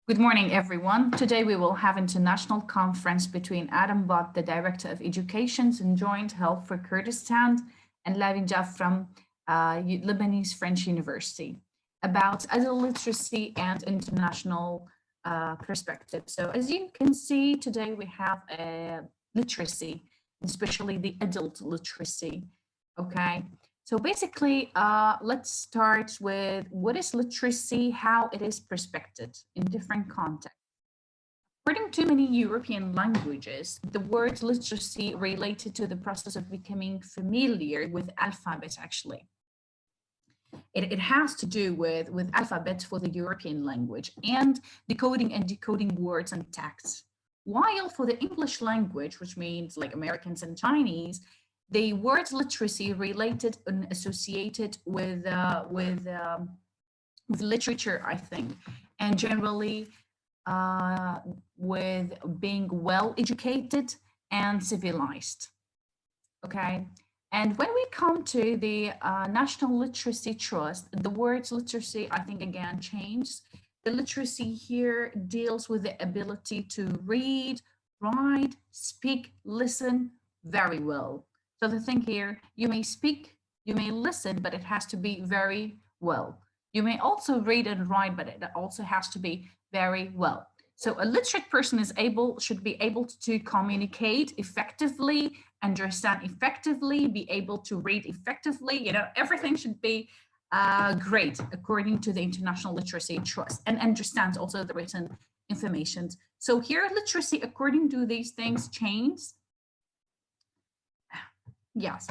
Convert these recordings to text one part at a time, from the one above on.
Good morning, everyone. Today we will have international conference between Bott, the Director of Education and Joint Health for Kurdistan, and Laveen Jaff from Lebanese French University about adult literacy and international perspective. So as you can see, today we have literacy, especially the adult literacy, okay? So basically, let's start with what is literacy, how it is prospected in different contexts. According to many European languages, the word literacy related to the process of becoming familiar with alphabet, actually. It has to do with alphabet for the European language and decoding and decoding words and texts. While for the English language, which means like Americans and Chinese, the word literacy related and associated with literature, I think, and generally with being well educated and civilized. Okay, and when we come to the National Literacy Trust, the word literacy, I think, again changed. The literacy here deals with the ability to read, write, speak, listen very well. So the thing here, you may speak, you may listen, but it has to be very well. You may also read and write, but it also has to be very well. So a literate person should be able to communicate effectively, understand effectively, be able to read effectively. You know, everything should be great according to the International Literacy Trust, and understands also the written information. So here, literacy according to these things changes. Yes.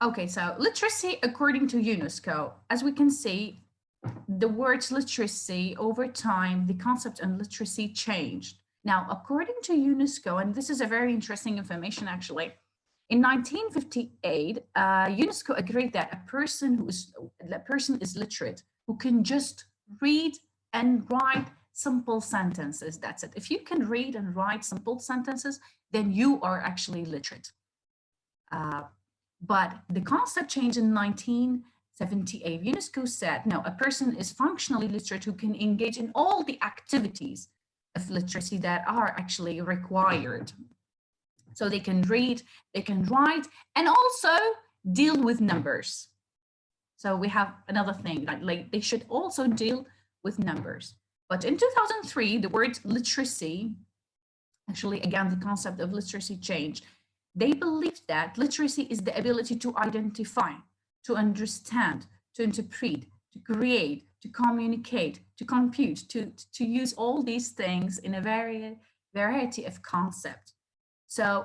Okay, so literacy according to UNESCO, as we can see, the word literacy over time, the concept of literacy changed. Now, according to UNESCO, and this is a very interesting information actually, in 1958, UNESCO agreed that a person is literate who can just read and write simple sentences. That's it. If you can read and write simple sentences, then you are actually literate. But the concept changed in 1978. UNESCO said, no, a person is functionally literate who can engage in all the activities of literacy that are actually required. So they can read, they can write, and also deal with numbers. So we have another thing, like they should also deal with numbers. But in 2003, the word literacy, actually, again, the concept of literacy changed. They believed that literacy is the ability to identify, to understand, to interpret, to create, to communicate, to compute, to use all these things in a variety of concepts. So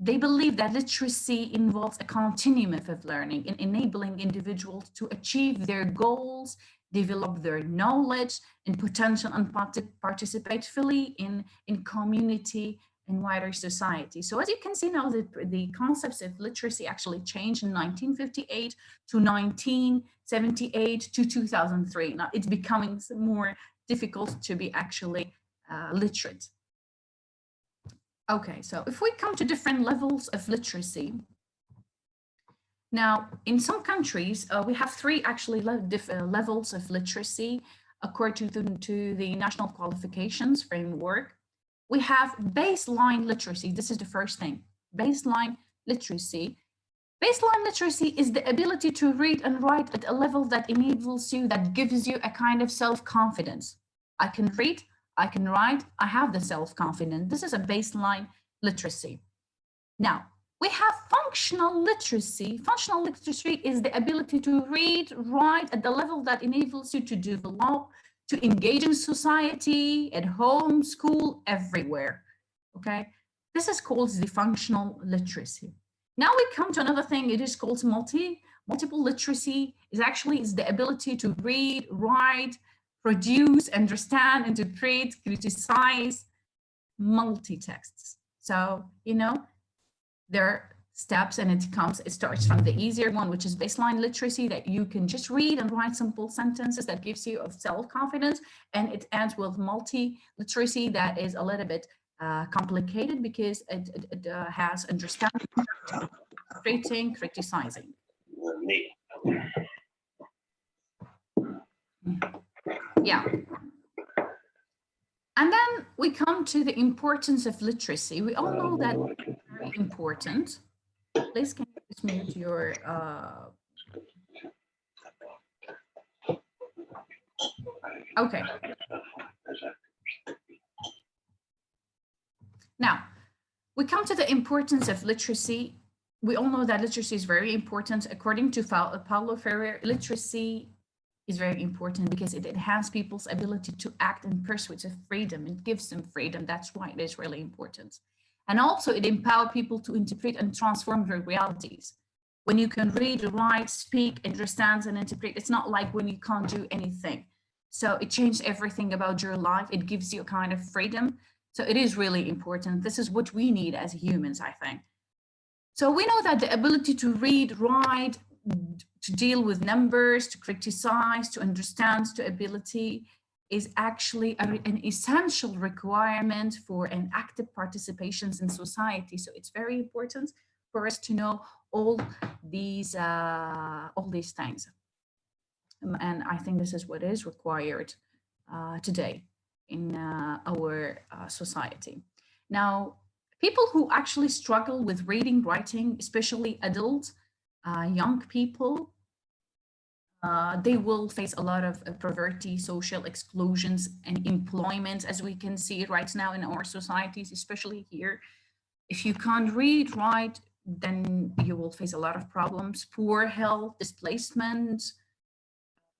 they believe that literacy involves a continuum of learning in enabling individuals to achieve their goals, develop their knowledge and potential, and participate fully in community and wider society. So as you can see now, the concepts of literacy actually changed in 1958 to 1978 to 2003. Now it's becoming more difficult to be actually literate. Okay, so if we come to different levels of literacy, now in some countries, we have three actually levels of literacy according to the National Qualifications Framework. We have baseline literacy. This is the first thing, baseline literacy. Baseline literacy is the ability to read and write at a level that enables you, that gives you a kind of self-confidence. I can read, I can write, I have the self-confidence. This is a baseline literacy. Now, we have functional literacy. Functional literacy is the ability to read, write at the level that enables you to develop, to engage in society, at home, school, everywhere, okay? This is called the functional literacy. Now we come to another thing, it is called multiple literacy. Is the ability to read, write, produce, understand, interpret, criticize, multi-texts. So, you know, there are steps, and it starts from the easier one, which is baseline literacy, that you can just read and write simple sentences that gives you of self-confidence, and it ends with multi-literacy that is a little bit complicated because it has understanding, interpreting, criticizing. Yeah. come to the importance of literacy. We all know that it's very important. Please can you just mute your okay. Now, we come to the importance of literacy. We all know that literacy is very important. According to Paulo Freire, literacy is very important because it enhances people's ability to act in pursuit of freedom. It gives them freedom. That's why it is really important. And also it empowers people to interpret and transform their realities. When you can read, write, speak, understand, and interpret, it's not like when you can't do anything. So it changes everything about your life. It gives you a kind of freedom. So it is really important. This is what we need as humans, I think. So we know that the ability to read, write, to deal with numbers, to criticize, to understand, to ability is actually an essential requirement for an active participation in society. So it's very important for us to know all these things. And I think this is what is required today in our society. Now, people who actually struggle with reading, writing, especially adults, young people, they will face a lot of poverty, social exclusions, and employment, as we can see right now in our societies, especially here. If you can't read, write, then you will face a lot of problems, poor health, displacement,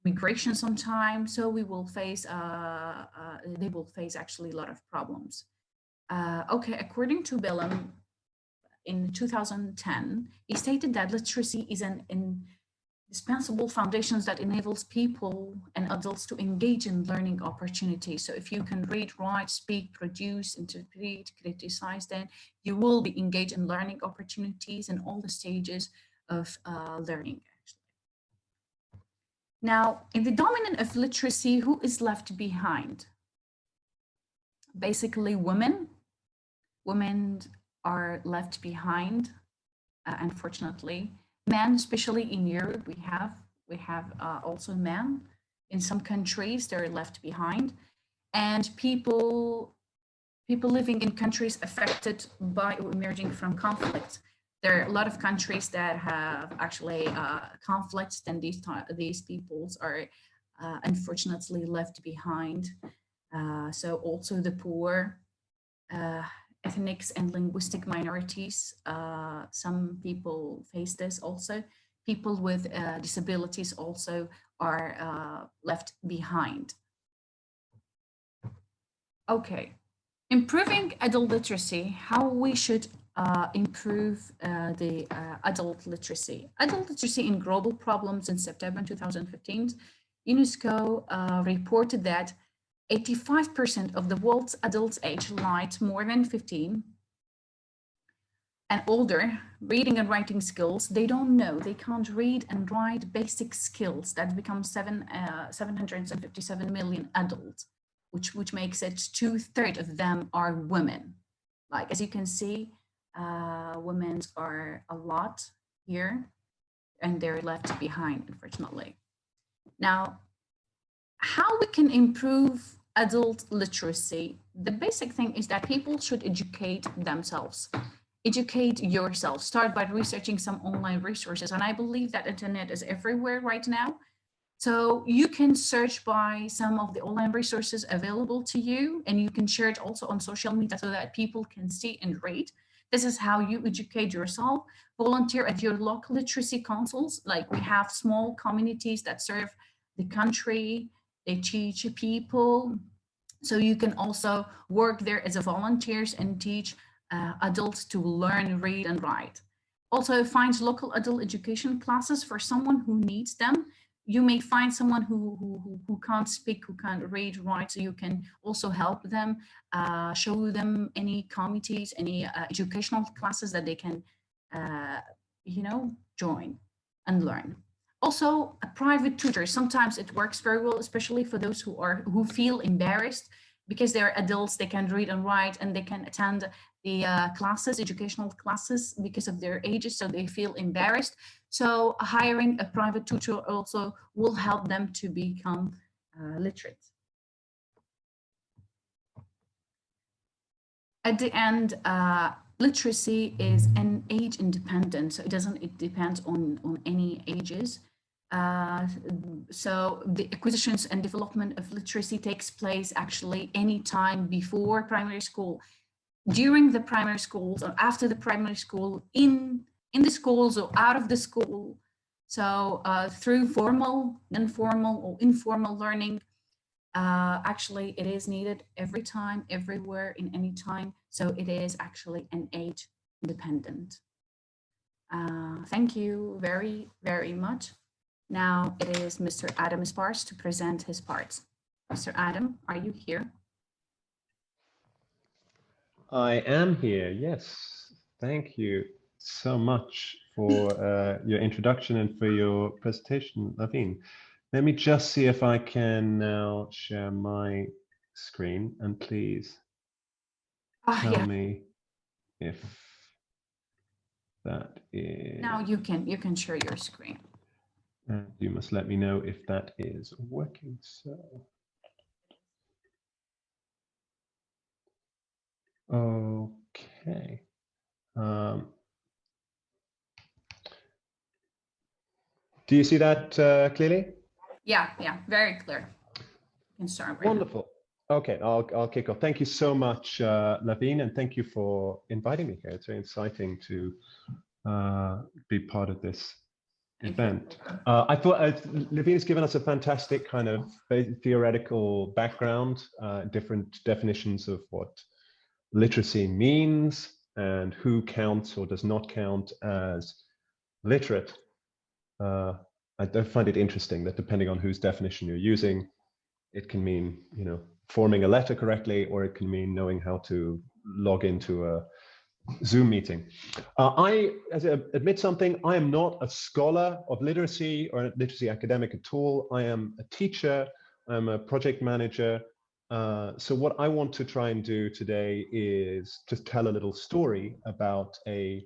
migration sometimes. So we will face, they will face actually a lot of problems. Okay, according to Bellum, in 2010, he stated that literacy is an indispensable foundation that enables people and adults to engage in learning opportunities. So if you can read, write, speak, produce, interpret, criticize, then you will be engaged in learning opportunities in all the stages of learning. Now, in the dominant of literacy, who is left behind? Basically, women. Women are left behind, unfortunately. Men, especially in Europe, we have also men. In some countries, they're left behind. And people living in countries affected by or emerging from conflict. There are a lot of countries that have actually conflicts, and these peoples are unfortunately left behind. So also the poor, ethnic and linguistic minorities, some people face this also. People with disabilities also are left behind. Okay, improving adult literacy, how we should improve the adult literacy. Adult literacy in global problems in September 2015, UNESCO reported that 85% of the world's adults aged light more than 15 and older, reading and writing skills, they don't know, they can't read and write basic skills. That becomes 757 million adults, which makes it 2/3 of them are women. Like, as you can see, women are a lot here and they're left behind, unfortunately. Now, how we can improve adult literacy? The basic thing is that people should educate themselves. Educate yourself. Start by researching some online resources. And I believe that internet is everywhere right now. So you can search by some of the online resources available to you, and you can share it also on social media so that people can see and read. This is how you educate yourself. Volunteer at your local literacy councils. Like, we have small communities that serve the country. They teach people. So you can also work there as a volunteers and teach adults to learn, read, and write. Also, find local adult education classes for someone who needs them. You may find someone who can't speak, who can't read, write, so you can also help them, show them any committees, any educational classes that they can, join and learn. Also, a private tutor. Sometimes it works very well, especially for those who feel embarrassed because they're adults. They can read and write, and they can attend the classes, educational classes, because of their ages, so they feel embarrassed. So hiring a private tutor also will help them to become literate. At the end, literacy is an age independent, so it depends on any ages. So the acquisitions and development of literacy takes place actually any time before primary school, during the primary schools, or after the primary school, in the schools or out of the school. So through formal, informal, or informal learning, actually it is needed every time, everywhere, in any time. So it is actually an age independent. Thank you very, very much. Now it is Mr. Adam Spars to present his parts. Mr. Adam, are you here? I am here, yes. Thank you so much for your introduction and for your presentation, Laveen. Let me just see if I can now share my screen, and please tell me if that is... Now you can share your screen. And you must let me know if that is working. So, okay. Do you see that clearly? Yeah, very clear. You can start right Wonderful. Now. Okay, I'll kick off. Thank you so much, Laveen, and thank you for inviting me here. It's very exciting to be part of this event. I thought Laveen has given us a fantastic kind of theoretical background, different definitions of what literacy means and who counts or does not count as literate. I do find it interesting that depending on whose definition you're using, it can mean, you know, forming a letter correctly, or it can mean knowing how to log into a Zoom meeting. As I admit something, I am not a scholar of literacy or a literacy academic at all. I am a teacher, I'm a project manager. So what I want to try and do today is just tell a little story about a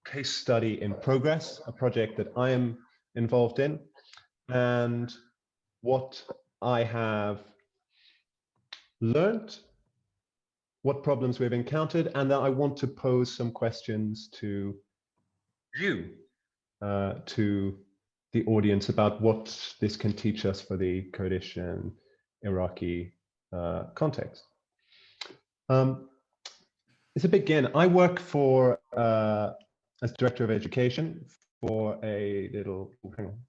case study in progress, a project that I am involved in, and what I have learned, what problems we've encountered, and that I want to pose some questions to you, to the audience, about what this can teach us for the Kurdish and Iraqi context. To begin, I work for, as Director of Education for a little, hang on,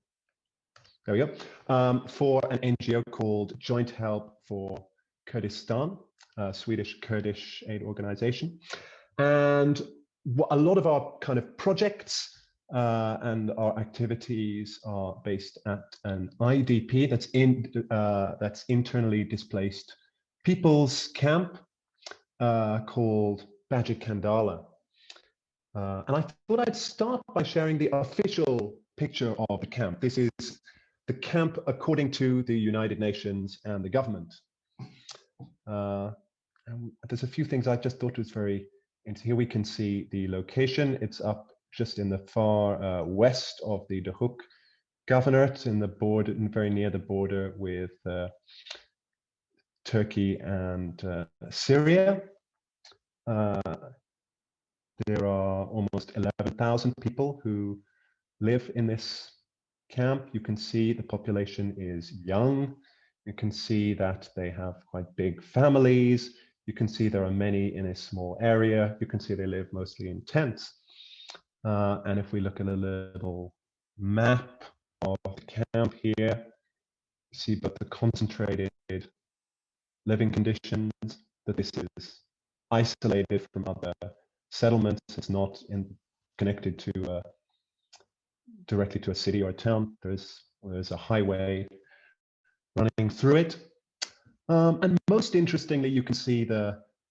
there we go, for an NGO called Joint Help for Kuristan, a Swedish Kurdish aid organization. And a lot of our kind of projects and our activities are based at an IDP, that's internally displaced people's camp called Bajik Kandala. And I thought I'd start by sharing the official picture of the camp. This is the camp according to the United Nations and the government. And there's a few things I just thought was very interesting. Here we can see the location. It's up just in the far west of the Duhok Governorate, in the border, very near the border with Turkey and Syria. There are almost 11,000 people who live in this camp. You can see the population is young. You can see that they have quite big families. You can see there are many in a small area. You can see they live mostly in tents. And if we look at a little map of the camp here, you see both the concentrated living conditions, that this is isolated from other settlements. It's not connected to directly to a city or a town. There's a highway running through it. And most interestingly, you can see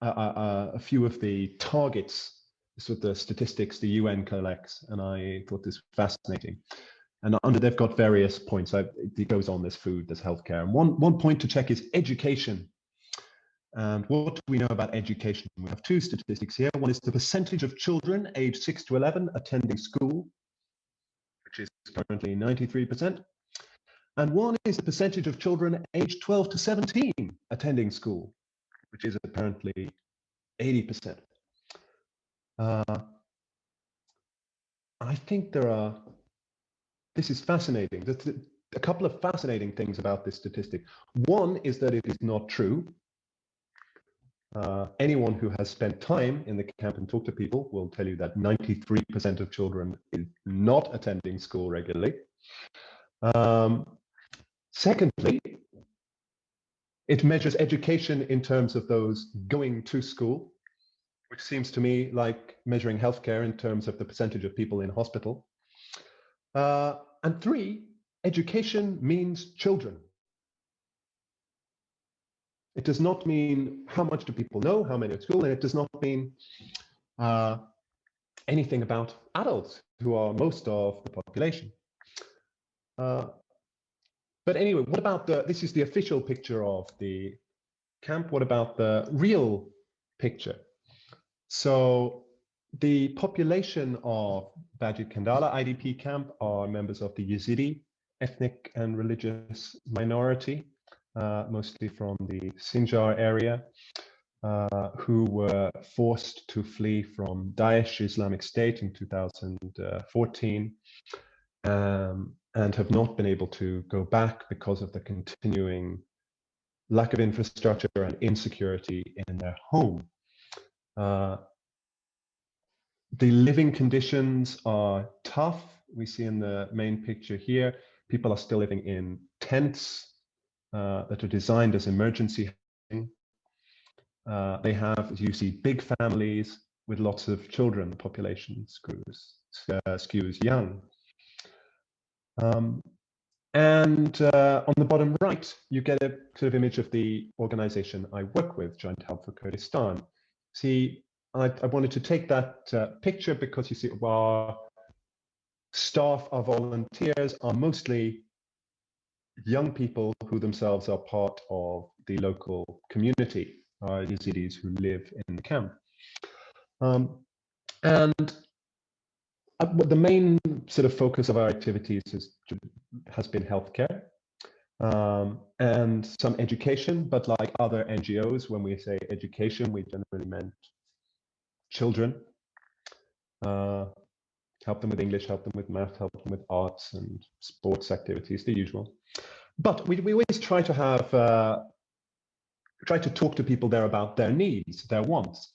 a few of the targets, sort of the statistics the UN collects, and I thought this was fascinating. And under they've got various points. It goes on, there's food, there's healthcare. And one point to check is education. And what do we know about education? We have two statistics here. One is the percentage of children aged 6 to 11 attending school, which is currently 93%. And one is the percentage of children aged 12 to 17 attending school, which is apparently 80%. I think this is fascinating. There's a couple of fascinating things about this statistic. One is that it is not true. Anyone who has spent time in the camp and talked to people will tell you that 93% of children is not attending school regularly. Secondly, it measures education in terms of those going to school, which seems to me like measuring healthcare in terms of the percentage of people in hospital. And three, education means children. It does not mean how much do people know, how many at school, and it does not mean anything about adults who are most of the population. But anyway, what about this is the official picture of the camp. What about the real picture? So the population of Bajit Kandala IDP camp are members of the Yazidi ethnic and religious minority, mostly from the Sinjar area, who were forced to flee from Daesh Islamic State in 2014 and have not been able to go back because of the continuing lack of infrastructure and insecurity in their home. The living conditions are tough. We see in the main picture here, people are still living in tents that are designed as emergency housing. They have, as you see, big families with lots of children. The population skews young. And on the bottom right, you get a sort of image of the organization I work with, Joint Help for Kurdistan. See, I wanted to take that picture because you see our staff, our volunteers are mostly young people who themselves are part of the local community, Yazidis who live in the camp. And the main sort of focus of our activities has been healthcare and some education, but like other NGOs, when we say education, we generally meant children, help them with English, help them with math, help them with arts and sports activities, the usual. But we always try to have, try to talk to people there about their needs, their wants.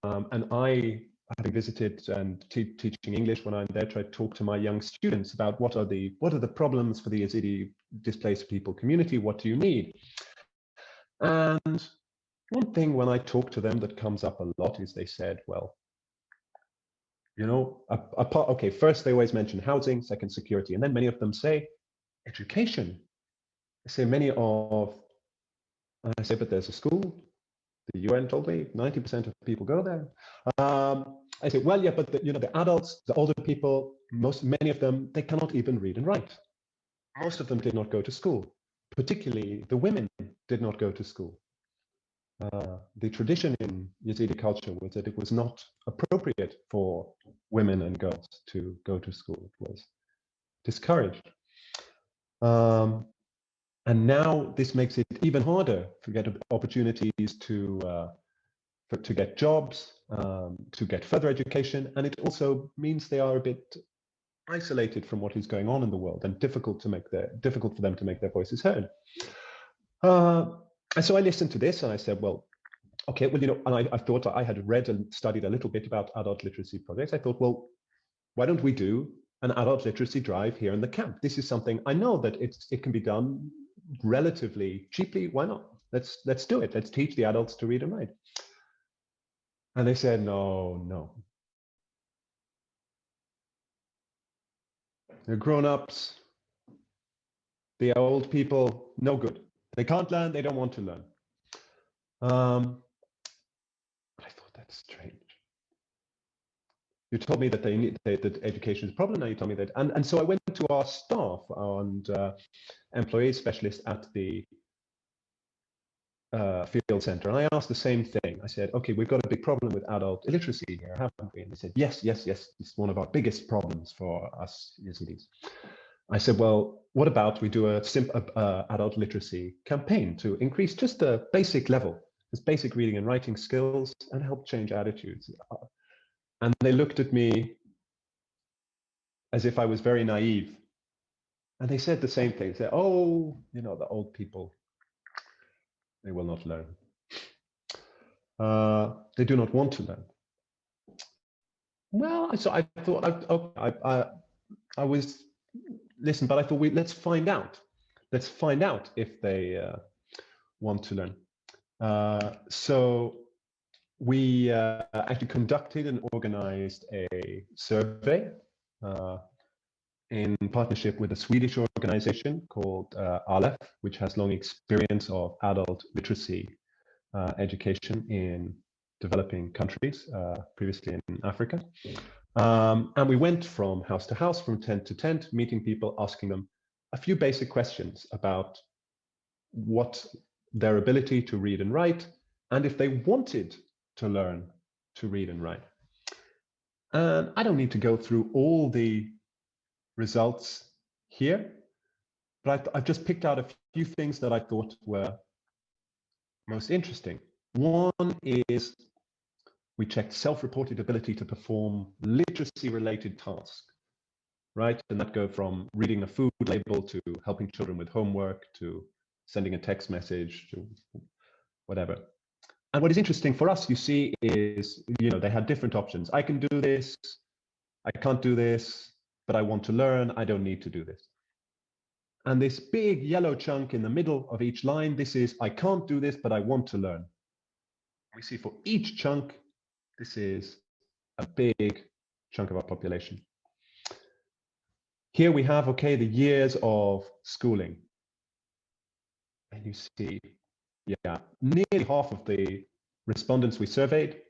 And I, having visited and teaching English when I'm there, try to talk to my young students about what are the problems for the Yazidi displaced people community, what do you need? And one thing when I talk to them that comes up a lot is they said, well, you know, okay, first they always mention housing, second security, and then many of them say education. I say I say, but there's a school. The UN told me 90% of people go there. I say, well, yeah, but the adults, the older people, many of them, they cannot even read and write. Most of them did not go to school. Particularly the women did not go to school. The tradition in Yazidi culture was that it was not appropriate for women and girls to go to school. It was discouraged. And now this makes it even harder to get opportunities to get jobs, to get further education, and it also means they are a bit isolated from what is going on in the world and difficult for them to make their voices heard. And so I listened to this and I said, well, okay, well, and I thought I had read and studied a little bit about adult literacy projects. I thought, well, why don't we do an adult literacy drive here in the camp? This is something I know that it can be done relatively cheaply. Why not? Let's do it. Let's teach the adults to read and write. And they said, no. The grown-ups, the old people, no good. They can't learn, they don't want to learn. I thought that's strange. You told me that that education is a problem, now you tell me that. And so I went to our staff and employee specialists at the field center, and I asked the same thing. I said, okay, we've got a big problem with adult illiteracy here, haven't we? And they said, yes, it's one of our biggest problems for us Yazidis. I said, well, what about we do a adult literacy campaign to increase just the basic level just basic reading and writing skills, and help change attitudes. And they looked at me as if I was very naive. And they said the same thing. They said, oh, you know, the old people, they will not learn. They do not want to learn. Well, so I thought, I was, listen, but I thought, let's find out. Let's find out if they want to learn. So we actually conducted and organized a survey in partnership with a Swedish organization called ALEF, which has long experience of adult literacy education in developing countries, previously in Africa. And we went from house to house, from tent to tent, meeting people, asking them a few basic questions about what their ability to read and write, and if they wanted to learn to read and write. And I don't need to go through all the results here, but I've just picked out a few things that I thought were most interesting. One is we checked self-reported ability to perform literacy-related tasks, right? And that go from reading a food label to helping children with homework to sending a text message to whatever. And what is interesting for us, you see, is, you know, they had different options. I can do this, I can't do this, but I want to learn, I don't need to do this. And this big yellow chunk in the middle of each line, this is, I can't do this, but I want to learn. We see for each chunk, this is a big chunk of our population. Here we have, okay, the years of schooling. And you see, yeah, nearly half of the respondents we surveyed,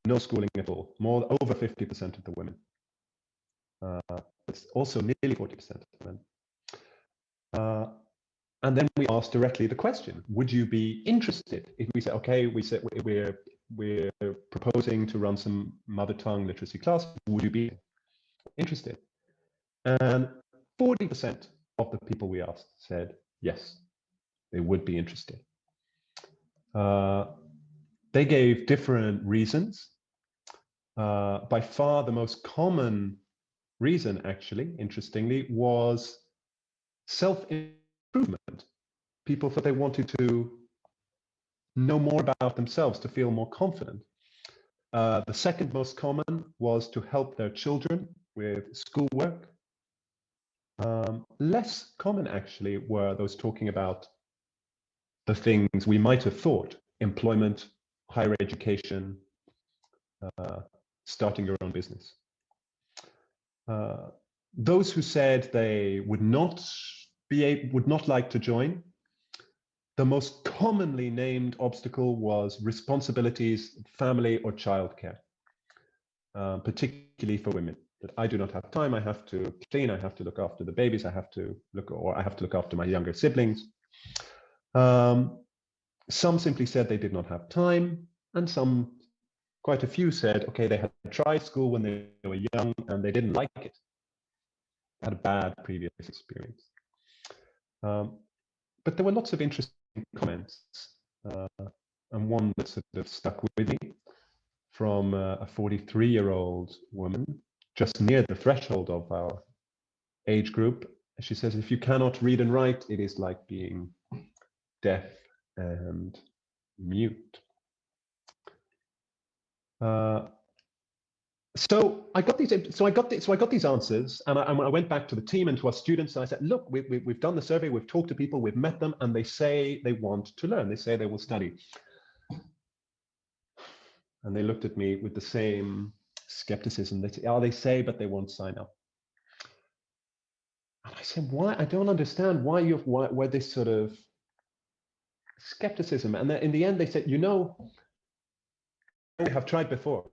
no schooling at all, over 50% of the women. It's also nearly 40% of the men. And then we asked directly the question, would you be interested? If we say, okay, we're proposing to run some mother tongue literacy class, would you be interested? And 40% of the people we asked said yes, they would be interested. They gave different reasons. By far the most common reason, actually, interestingly, was self-improvement. People thought they wanted to know more about themselves, to feel more confident. The second most common was to help their children with schoolwork. Less common, actually, were those talking about the things we might have thought: employment, higher education, starting your own business. Those who said they would not like to join, the most commonly named obstacle was responsibilities, family or childcare, particularly for women. That I do not have time, I have to clean, I have to look after the babies, I have to look after my younger siblings. Some simply said they did not have time, and quite a few said, okay, they had tried school when they were young and they didn't like it. They had a bad previous experience. But there were lots of interesting comments, and one that sort of stuck with me from a 43-year-old woman, just near the threshold of our age group. She says, if you cannot read and write, it is like being deaf and mute. So I got these answers, and I went back to the team and to our students, and I said, look, we've done the survey, we've talked to people, we've met them, and they say they want to learn. They say they will study. And they looked at me with the same skepticism. They say, but they won't sign up. And I said, why? I don't understand why this sort of skepticism. And then in the end, they said, you know, we have tried before.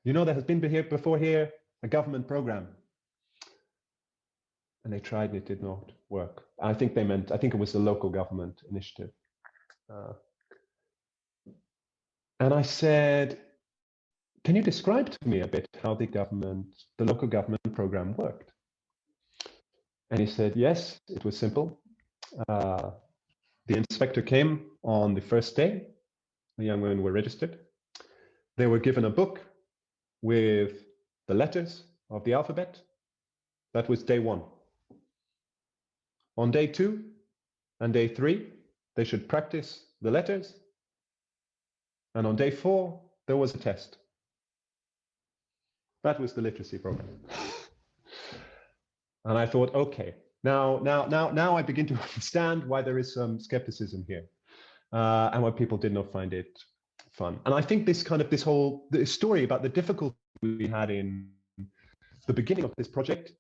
You know, there has been before here a government program. And they tried and it did not work. I think it was a local government initiative. And I said, can you describe to me a bit how the local government program worked? And he said, yes, it was simple. The inspector came on the first day. The young women were registered. They were given a book with the letters of the alphabet. That was day 1. On day 2 and day 3, they should practice the letters. And on day 4, there was a test. That was the literacy program. And I thought, okay, now I begin to understand why there is some skepticism here, and why people did not find it fun. And I think this story about the difficulty we had in the beginning of this project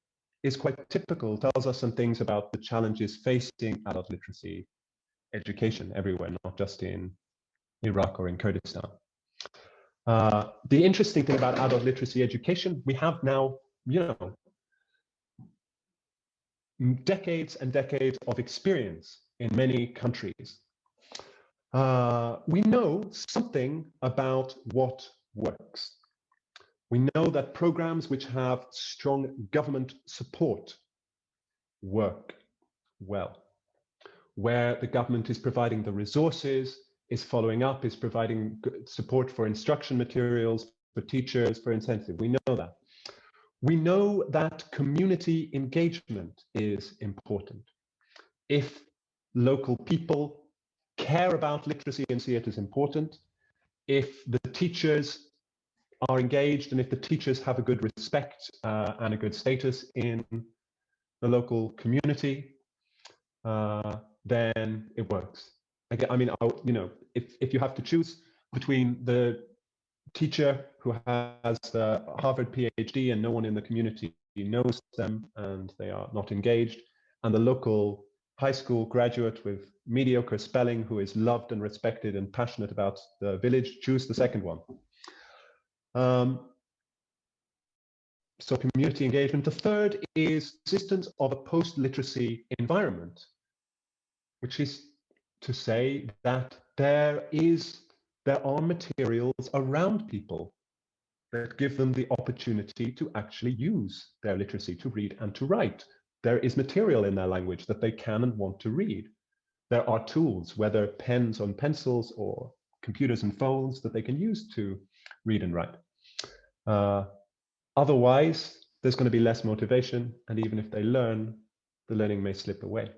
is quite typical, tells us some things about the challenges facing adult literacy education everywhere, not just in Iraq or in Kurdistan. The interesting thing about adult literacy education, we have now, decades and decades of experience in many countries. We know something about what works. We know that programs which have strong government support work well, where the government is providing the resources, is following up, is providing support for instruction materials, for teachers, for incentive. We know that. We know that community engagement is important. If local people care about literacy and see it as important, if the teachers are engaged and if the teachers have a good respect and a good status in the local community, then it works. Again, I mean, if you have to choose between the teacher who has the Harvard PhD and no one in the community knows them and they are not engaged, and the local high school graduate with mediocre spelling who is loved and respected and passionate about the village, choose the second one. So community engagement. The third is existence of a post-literacy environment, which is to say that there are materials around people that give them the opportunity to actually use their literacy, to read and to write. There is material in their language that they can and want to read. There are tools, whether pens on pencils or computers and phones, that they can use to read and write. Otherwise, there's going to be less motivation, and even if they learn, the learning may slip away.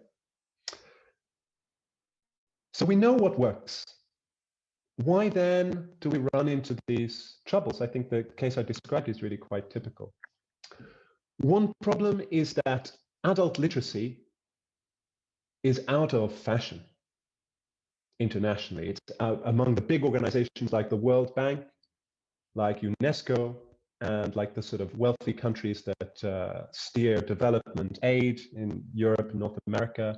So we know what works. Why then do we run into these troubles? I think the case I described is really quite typical. One problem is that adult literacy is out of fashion internationally. It's among the big organizations like the World Bank, like UNESCO, and like the sort of wealthy countries that steer development aid in Europe and North America.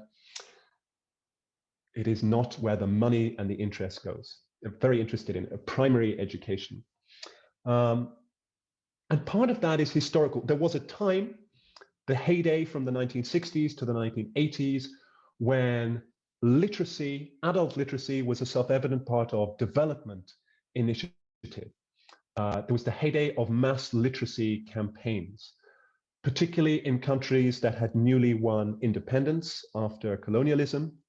It is not where the money and the interest goes. They're very interested in a primary education. And part of that is historical. There was a time, the heyday from the 1960s to the 1980s, when literacy, adult literacy, was a self-evident part of development initiative. There was the heyday of mass literacy campaigns, particularly in countries that had newly won independence after colonialism,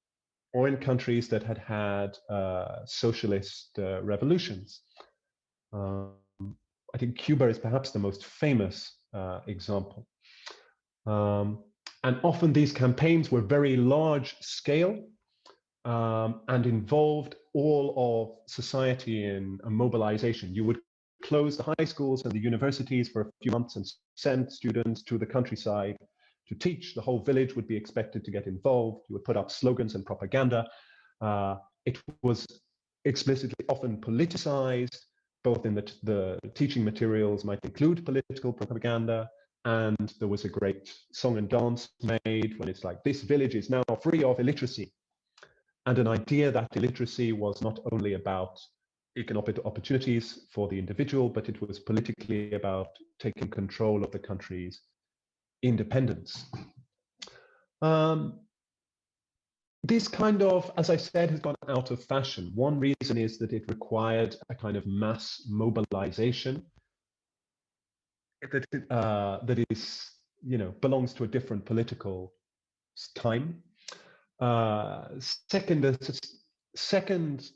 or in countries that had had socialist revolutions. I think Cuba is perhaps the most famous example. And often these campaigns were very large scale and involved all of society in a mobilization. You would close the high schools and the universities for a few months and send students to the countryside to teach. The whole village would be expected to get involved. You would put up slogans and propaganda. It was explicitly often politicized, both in the teaching materials might include political propaganda, and there was a great song and dance made when it's like, this village is now free of illiteracy. And an idea that illiteracy was not only about economic opportunities for the individual, but it was politically about taking control of the country's independence. This kind of, as I said, has gone out of fashion. One reason is that it required a kind of mass mobilization that is, belongs to a different political time. Second,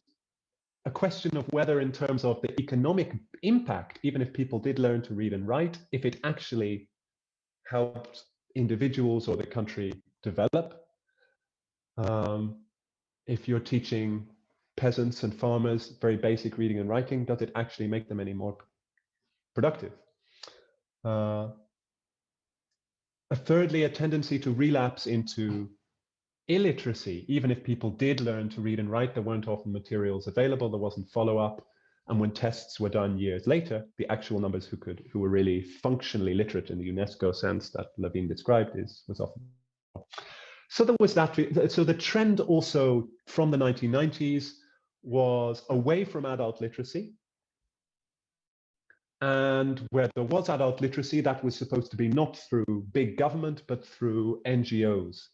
a question of whether in terms of the economic impact, even if people did learn to read and write, if it actually helped individuals or the country develop. If you're teaching peasants and farmers very basic reading and writing, does it actually make them any more productive? Thirdly, a tendency to relapse into illiteracy. Even if people did learn to read and write, there weren't often materials available, there wasn't follow-up, and when tests were done years later, the actual numbers who were really functionally literate in the UNESCO sense that Laveen described was often. So there was that. So the trend also from the 1990s was away from adult literacy. And where there was adult literacy, that was supposed to be not through big government, but through NGOs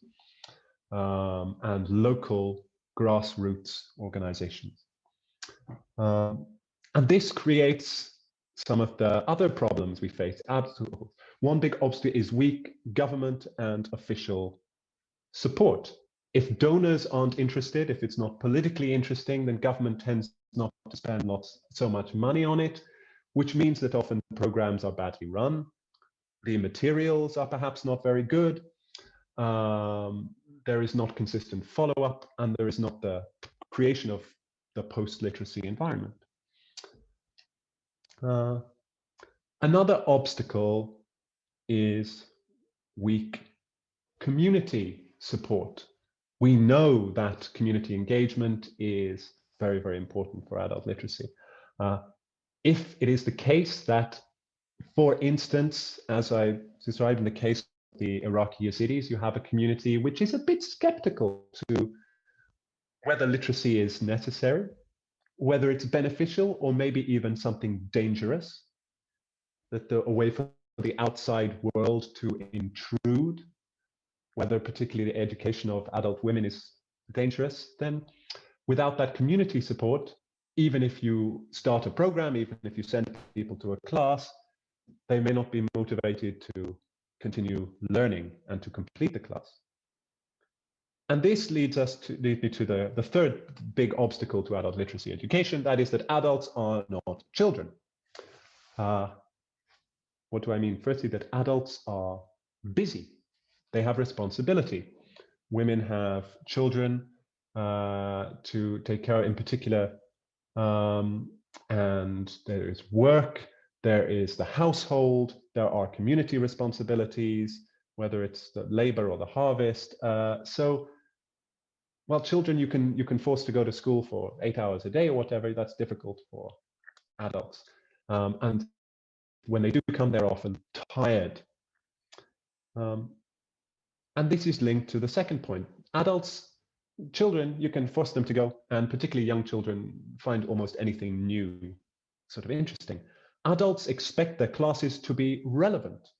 and local grassroots organizations. And this creates some of the other problems we face. One big obstacle is weak government and official support. If donors aren't interested, if it's not politically interesting, then government tends not to spend so much money on it, which means that often programs are badly run. The materials are perhaps not very good. There is not consistent follow-up, and there is not the creation of the post-literacy environment. Another obstacle is weak community support. We know that community engagement is very, very important for adult literacy. If it is the case that, for instance, as I described in the case of the Iraqi Yazidis, you have a community which is a bit skeptical to whether literacy is necessary, whether it's beneficial, or maybe even something dangerous, that a way for the outside world to intrude, whether particularly the education of adult women is dangerous, then without that community support, even if you start a program, even if you send people to a class, they may not be motivated to continue learning and to complete the class. And this leads me to the third big obstacle to adult literacy education, that is that adults are not children. What do I mean? Firstly, that adults are busy. They have responsibility. Women have children to take care of in particular, and there is work, there is the household, there are community responsibilities, whether it's the labor or the harvest. So, well, children you can force to go to school for 8 hours a day or whatever. That's difficult for adults, and when they do come, they're often tired. And this is linked to the second point. Children, you can force them to go, and particularly young children find almost anything new sort of interesting. Adults expect their classes to be relevant.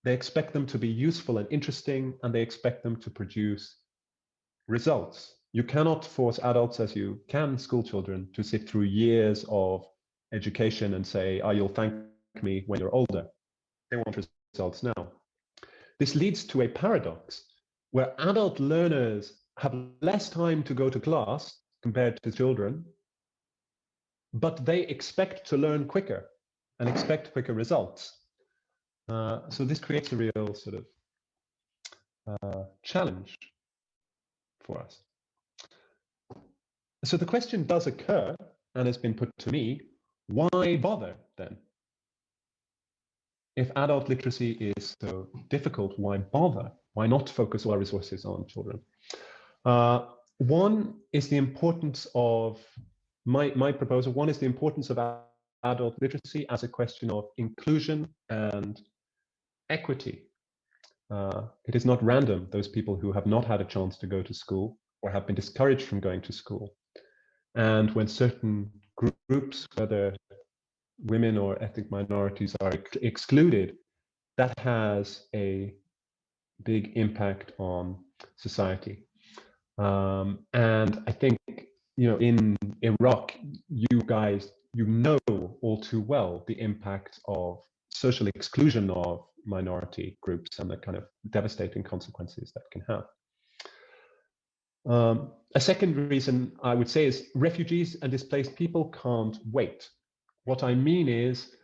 They expect them to be useful and interesting, and they expect them to produce results. You cannot force adults, as you can school children, to sit through years of education and say, oh, you'll thank me when you're older. They want results now. This leads to a paradox where adult learners have less time to go to class compared to children, but they expect to learn quicker and expect quicker results. So this creates a real sort of challenge for us. So the question does occur, and has been put to me, why bother then? If adult literacy is so difficult, why bother? Why not focus all our resources on children? One is the importance of, my proposal, one is the importance of adult literacy as a question of inclusion and equity. It is not random, those people who have not had a chance to go to school or have been discouraged from going to school. And when certain groups, whether women or ethnic minorities, are excluded, that has a big impact on society. And I think, in Iraq, you guys, know all too well the impact of social exclusion of minority groups and the kind of devastating consequences that can have. A second reason I would say is refugees and displaced people can't wait. What I mean is,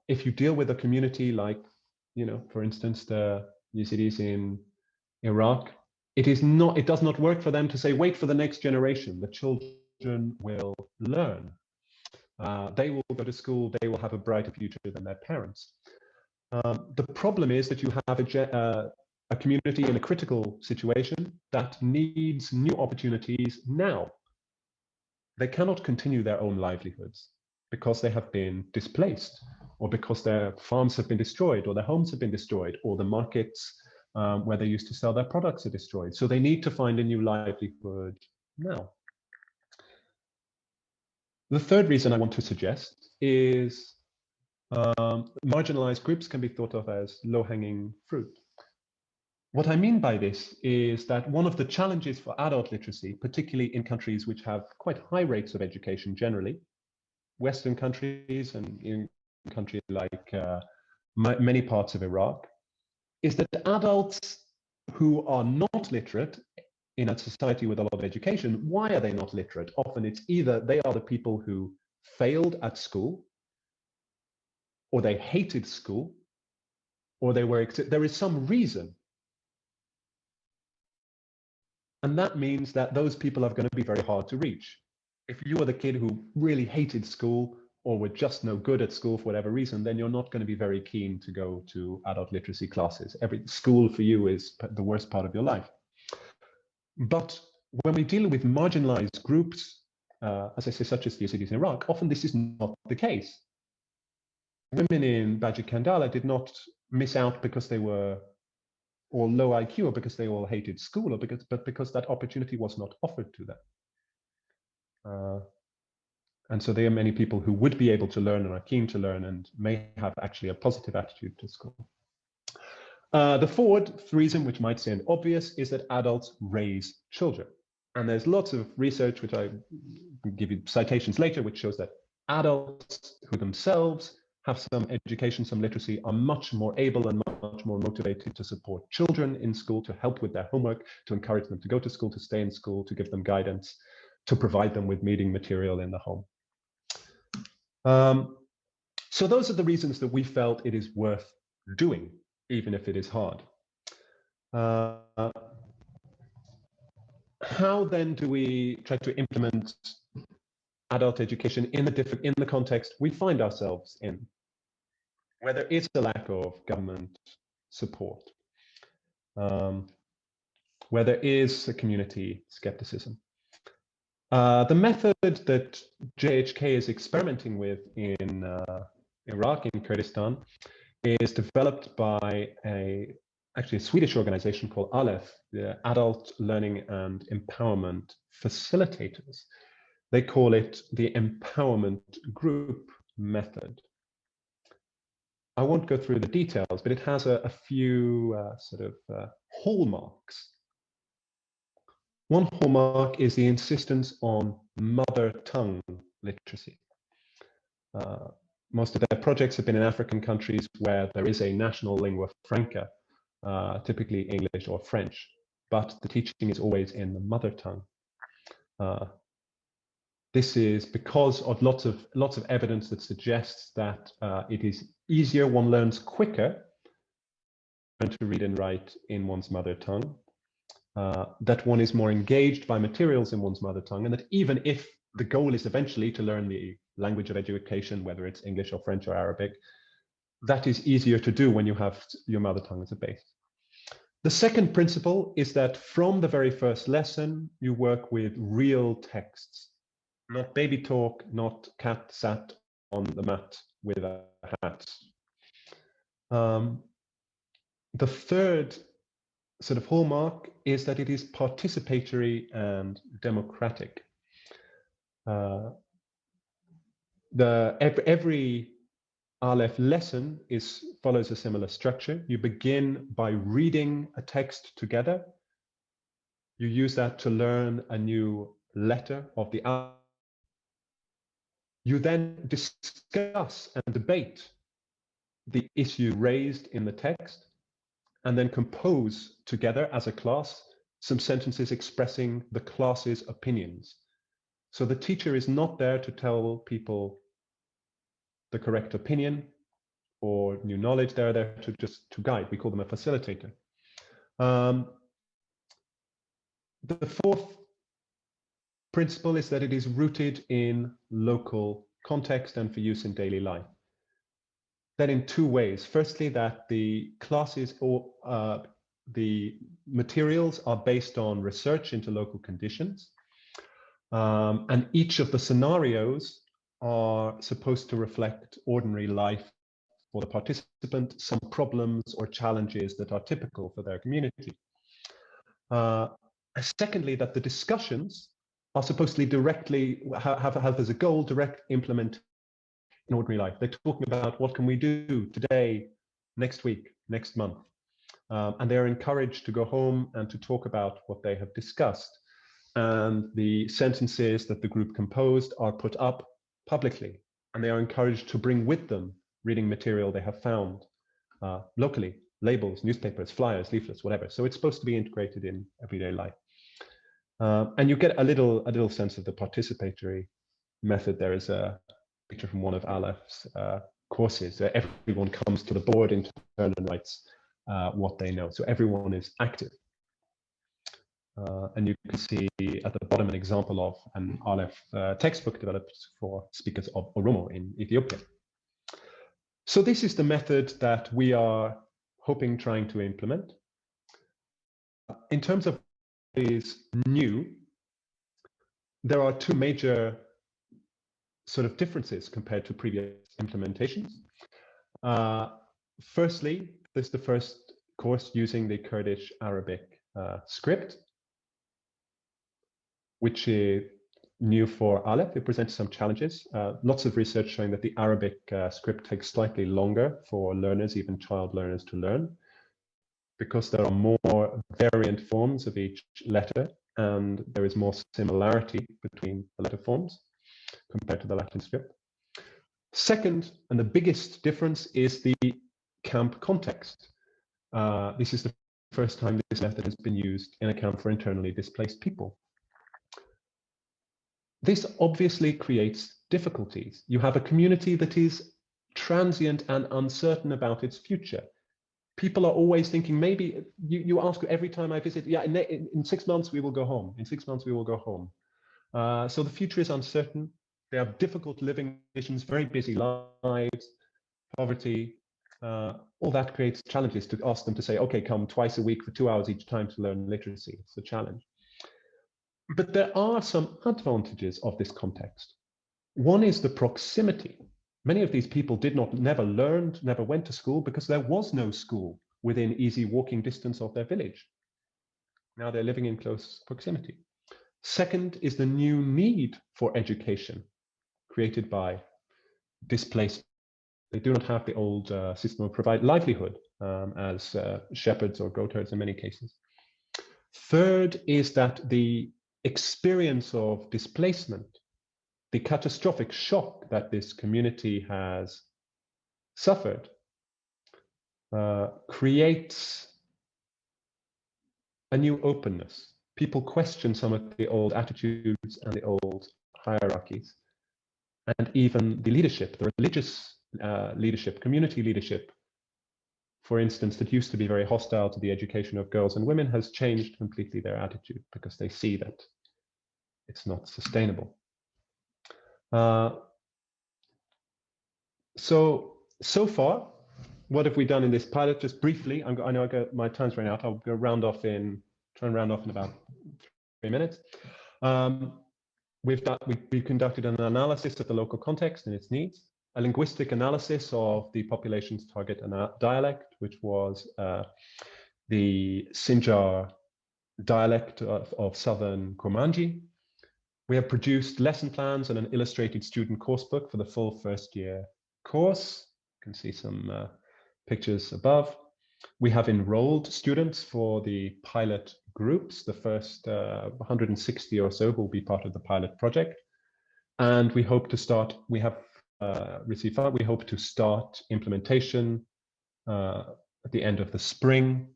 if you deal with a community like, for instance, the Yazidis in Iraq, it does not work for them to say, wait for the next generation. The children will learn. They will go to school. They will have a brighter future than their parents. The problem is that you have a community in a critical situation that needs new opportunities now. They cannot continue their own livelihoods because they have been displaced, or because their farms have been destroyed, or their homes have been destroyed, or the markets where they used to sell their products are destroyed. So they need to find a new livelihood now. The third reason I want to suggest is marginalized groups can be thought of as low-hanging fruit. What I mean by this is that one of the challenges for adult literacy, particularly in countries which have quite high rates of education generally, Western countries and in countries like many parts of Iraq, is that adults who are not literate in a society with a lot of education, why are they not literate? Often it's either they are the people who failed at school, or they hated school, or there is some reason. And that means that those people are going to be very hard to reach. If you are the kid who really hated school or were just no good at school for whatever reason, then you're not going to be very keen to go to adult literacy classes. Every school for you is the worst part of your life. But when we deal with marginalized groups, as I say, such as the Yazidis in Iraq, often this is not the case. Women in Baji Kandala did not miss out because they were all low IQ, or because they all hated school, but because that opportunity was not offered to them. And so there are many people who would be able to learn and are keen to learn and may have actually a positive attitude to school. The fourth reason, which might seem obvious, is that adults raise children. And there's lots of research, which I will give you citations later, which shows that adults who themselves have some education, some literacy, are much more able and much more motivated to support children in school, to help with their homework, to encourage them to go to school, to stay in school, to give them guidance, to provide them with reading material in the home. So those are the reasons that we felt it is worth doing, even if it is hard. How then do we try to implement adult education in the context we find ourselves in, where there is a lack of government support, where there is a community skepticism? The method that JHK is experimenting with in Iraq, in Kurdistan, is developed by actually a Swedish organization called ALEF, the Adult Learning and Empowerment Facilitators. They call it the Empowerment Group Method. I won't go through the details, but it has a few hallmarks. One hallmark is the insistence on mother tongue literacy. Most of their projects have been in African countries where there is a national lingua franca, typically English or French, but the teaching is always in the mother tongue. This is because of lots of evidence that suggests that it is easier, one learns quicker to read and write in one's mother tongue, that one is more engaged by materials in one's mother tongue, and that even if the goal is eventually to learn the language of education, whether it's English or French or Arabic, that is easier to do when you have your mother tongue as a base. The second principle is that from the very first lesson, you work with real texts, not baby talk, not cat sat on the mat with a hat. The third sort of hallmark is that it is participatory and democratic. Every ALEF lesson follows a similar structure. You begin by reading a text together. You use that to learn a new letter of the ALEF. You then discuss and debate the issue raised in the text, and then compose together as a class some sentences expressing the class's opinions. So the teacher is not there to tell people the correct opinion or new knowledge. They're there to just to guide. We call them a facilitator. The fourth principle is that it is rooted in local context and for use in daily life. That in two ways. Firstly, that the classes or the materials are based on research into local conditions. And each of the scenarios are supposed to reflect ordinary life for the participant, some problems or challenges that are typical for their community. Secondly, that the discussions are supposed to directly have as a goal direct implement in ordinary life. They're talking about what can we do today, next week, next month. And they're encouraged to go home and to talk about what they have discussed. And the sentences that the group composed are put up publicly, and they are encouraged to bring with them reading material they have found locally, labels, newspapers, flyers, leaflets, whatever. So it's supposed to be integrated in everyday life. And you get a little sense of the participatory method. There is a picture from one of ALEF's courses. Everyone comes to the board in turn and writes what they know. So everyone is active. And you can see at the bottom an example of an ALEF textbook developed for speakers of Oromo in Ethiopia. So this is the method that we are trying to implement. In terms of what is new, there are two major sort of differences compared to previous implementations. Firstly, this is the first course using the Kurdish Arabic script, which is new for ALEF. It presents some challenges. Lots of research showing that the Arabic script takes slightly longer for learners, even child learners, to learn, because there are more variant forms of each letter, and there is more similarity between the letter forms compared to the Latin script. Second, and the biggest difference, is the camp context. This is the first time this method has been used in a camp for internally displaced people. This obviously creates difficulties. You have a community that is transient and uncertain about its future. People are always thinking, maybe you ask every time I visit, yeah, in 6 months we will go home. In 6 months we will go home. So the future is uncertain. They have difficult living conditions, very busy lives, poverty. All that creates challenges to ask them to say, okay, come twice a week for 2 hours each time to learn literacy. It's a challenge. But there are some advantages of this context. One is the proximity. Many of these people never learned, never went to school because there was no school within easy walking distance of their village. Now they're living in close proximity. Second is the new need for education created by displacement. They do not have the old system of provide livelihood as shepherds or goatherds in many cases. Third is that the experience of displacement, the catastrophic shock that this community has suffered, creates a new openness. People question some of the old attitudes and the old hierarchies, and even the leadership, the religious leadership, community leadership, for instance, that used to be very hostile to the education of girls and women, has changed completely their attitude because they see that it's not sustainable. So far, what have we done in this pilot? Just briefly, I know my time's running out. I'll try and round off in about 3 minutes. We've conducted an analysis of the local context and its needs, a linguistic analysis of the population's target dialect, which was the Sinjar dialect of southern Kurmanji. We have produced lesson plans and an illustrated student coursebook for the full first year course. You can see some pictures above. We have enrolled students for the pilot groups. The first 160 or so will be part of the pilot project. And we hope to start, we have received funding. We hope to start implementation at the end of the spring.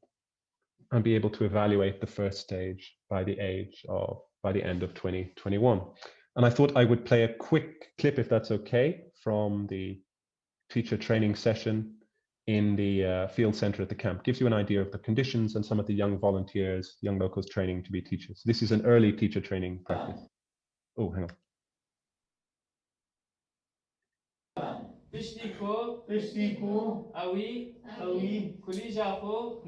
and be able to evaluate the first stage by the end of 2021. And I thought I would play a quick clip, if that's okay, from the teacher training session in the field center at the camp. Gives you an idea of the conditions and some of the young volunteers, young locals training to be teachers. This is an early teacher training practice. Oh, hang on. Pishtiku, Awi, Kulijafo,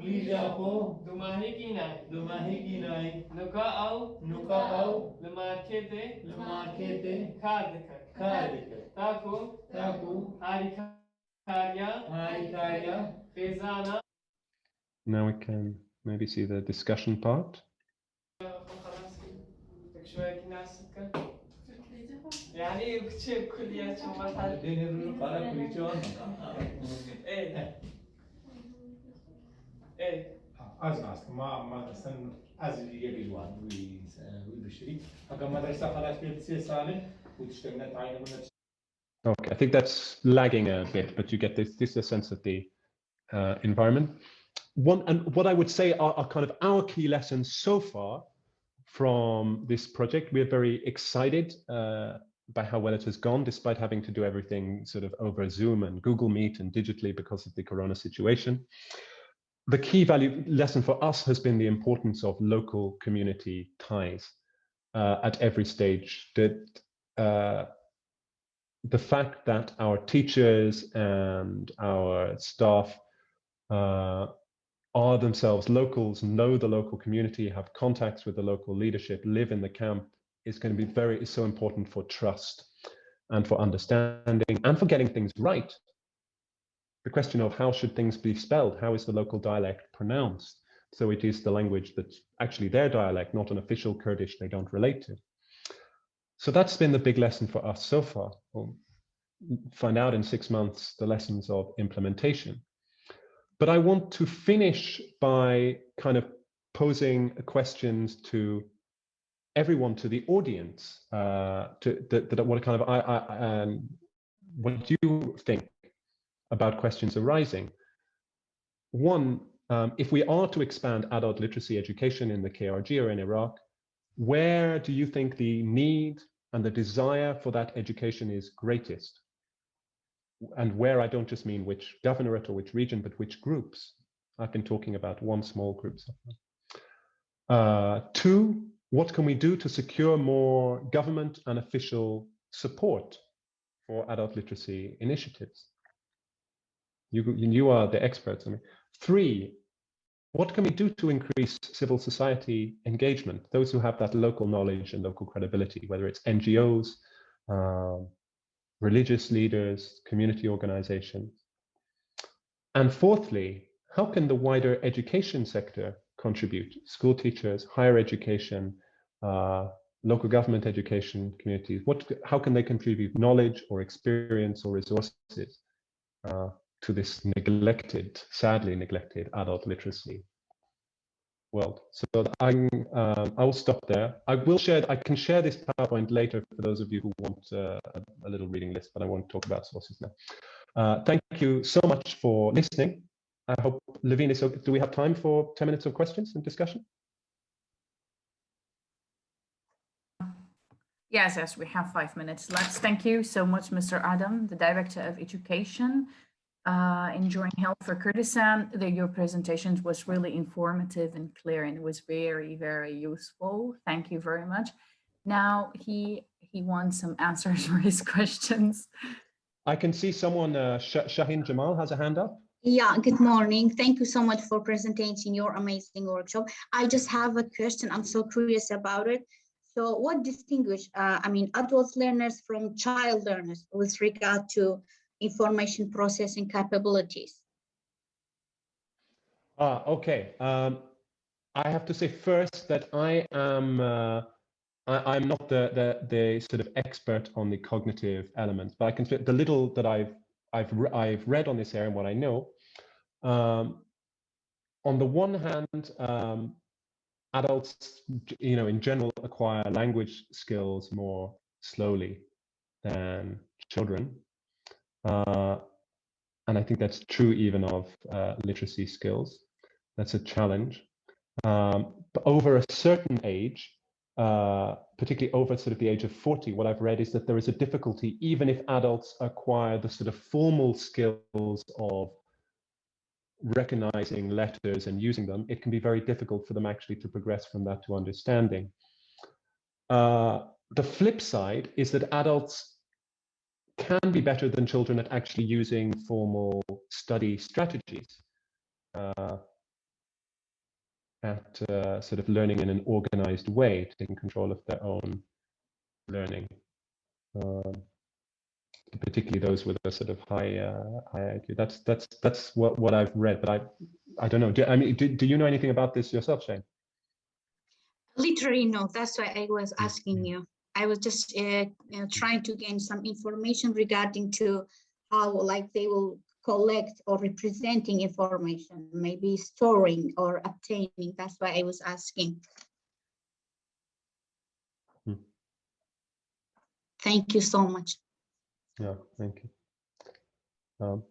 Dumahi Kinai, Nuka Au, Lemarkete, Kardika, Taku, Harikaria, Fezana. Now we can maybe see the discussion part. يعني كتير كليات شمال دين القلق كليتون ايه از ما سن از دیگه جوان وي بشري اگر مدرسه خلاص في 3 سنه وتشتغلنا تعيننا. Okay, I think that's lagging a bit, but you get this is a sense of the environment. What I would say are kind of our key lessons so far from this project. We're very excited by how well it has gone, despite having to do everything sort of over Zoom and Google Meet and digitally because of the corona situation. The key value lesson for us has been the importance of local community ties at every stage. The fact that our teachers and our staff are themselves locals, know the local community, have contacts with the local leadership, live in the camp, is going to be so important for trust and for understanding and for getting things right. The question of how should things be spelled? How is the local dialect pronounced? So it is the language that's actually their dialect, not an official Kurdish they don't relate to. So that's been the big lesson for us so far. We'll find out in 6 months the lessons of implementation. But I want to finish by kind of posing questions to everyone, to the audience, what do you think about questions arising? One, if we are to expand adult literacy education in the KRG or in Iraq, where do you think the need and the desire for that education is greatest? And where, I don't just mean which governorate or which region, but which groups. I've been talking about one small group so far. Two, what can we do to secure more government and official support for adult literacy initiatives? You are the experts. I mean, three, what can we do to increase civil society engagement? Those who have that local knowledge and local credibility, whether it's NGOs, religious leaders, community organizations. And fourthly, how can the wider education sector contribute? School teachers, higher education, local government education communities. How can they contribute knowledge or experience or resources to this neglected, sadly neglected adult literacy world? So I will stop there. I can share this PowerPoint later for those of you who want a little reading list, but I won't talk about sources now. Thank you so much for listening. I hope, Laveen, do we have time for 10 minutes of questions and discussion? Yes, we have 5 minutes left. Thank you so much, Mr. Adam, the Director of Education. Enjoying Health for Kurdistan. Your presentation was really informative and clear, and it was very, very useful. Thank you very much. Now he wants some answers for his questions. I can see someone, Shaheen Jamal, has a hand up. Yeah, good morning. Thank you so much for presenting your amazing workshop. I just have a question. I'm so curious about it. So what distinguish, adult learners from child learners with regard to information processing capabilities? Okay. I have to say first that I am I'm not the sort of expert on the cognitive elements, but I can the little that I've read on this area and what I know. On the one hand, adults, in general, acquire language skills more slowly than children. And I think that's true even of literacy skills. That's a challenge. But over a certain age, particularly over sort of the age of 40, what I've read is that there is a difficulty, even if adults acquire the sort of formal skills of recognizing letters and using them, it can be very difficult for them actually to progress from that to understanding. The flip side is that adults can be better than children at actually using formal study strategies, at sort of learning in an organized way, taking control of their own learning, particularly those with a sort of high IQ. That's what I've read, but I don't know. Do you know anything about this yourself, Shane? Literally, no. That's why I was asking you. I was just trying to gain some information regarding to how like they will collect or representing information, maybe storing or obtaining. That's why I was asking. Thank you so much. Yeah, thank you.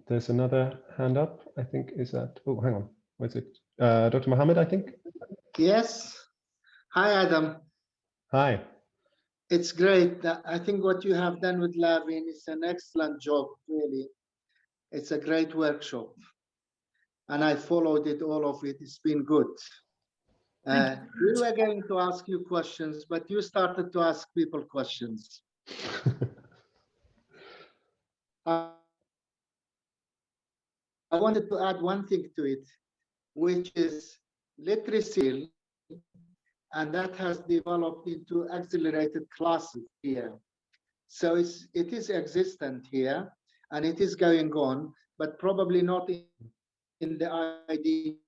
There's another hand up, I think, is that, oh, hang on, where's it? Dr. Mohammed, I think? Yes. Hi, Adam. Hi. It's great. I think what you have done with Laveen is an excellent job, really. It's a great workshop. And I followed it, all of it. It's been good. We were going to ask you questions, but you started to ask people questions. I wanted to add one thing to it, which is literacy, and that has developed into accelerated classes here. So it is existent here, and it is going on, but probably not in the IDP